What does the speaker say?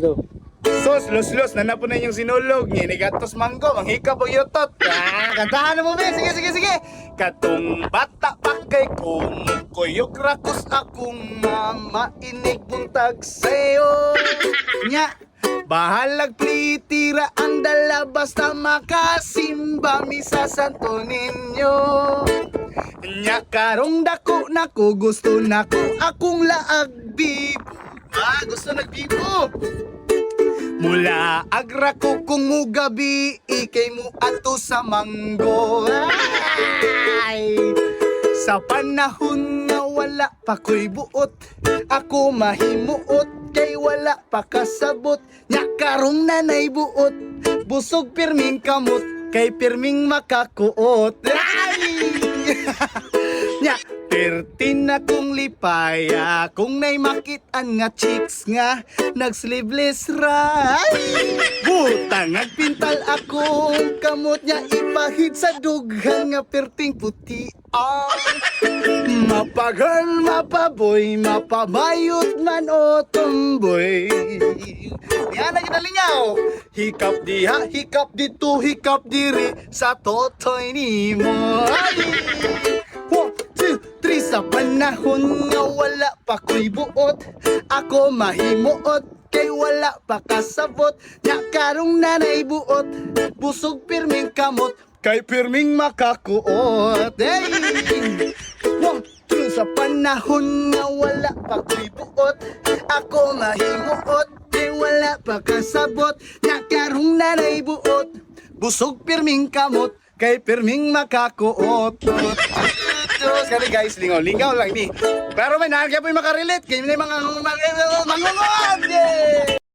Ito. Sos, los, na po na yung sinulog. Nginigatos manggo, manghika po yutot. Kantahan na mo, be. Sige. Katong bata pa kay kung kuyog rakos akong mama inig buntag sa'yo. Nya, bahalag plitira ang dala basta makasimba misa Santo Niño. Nya, karong dako nako gusto nako akong laag bibo. Gusto nagbibo. Mula agra ko kung mugabi, ikay mo ato sa manggo. Ay! Sa panahon nga wala pa ko'y buot, ako mahimuot, kay wala pa kasabot. Nya karong nanay buot, busog pirming kamot, kay pirming makakuot. Ay! Nya, pertin na kong lipaya, kung nay makitaan nga chicks nga, nag-sleeveless ray. Butang agpintal ako, kamot niya ipahid sa dughan nga perting puti. Mapagal, mapaboy, mapabayot man o tomboy. Yan ang kinalingaw. Hikap diha, hikap dito, hikap diri sa totoy ni mo. 1, 2, 3. Sa panahon nga wala pa ko'y buot, ako mahimuot, kay wala pa kasabot. Nya karong nanay buot, busog pirming kamot, kay pirming makakuot. Hey! 1, 2. Sa panahon nga wala pa ko'y buot, ako mahimuot, kay wala pa kasabot. Nya karong nanay buot, busog pirming kamot, kay pirming makakuot. Kaya guys, lingaw lang ni. Pero may nagaya po yung makarelate. Kaya may mga mangungod.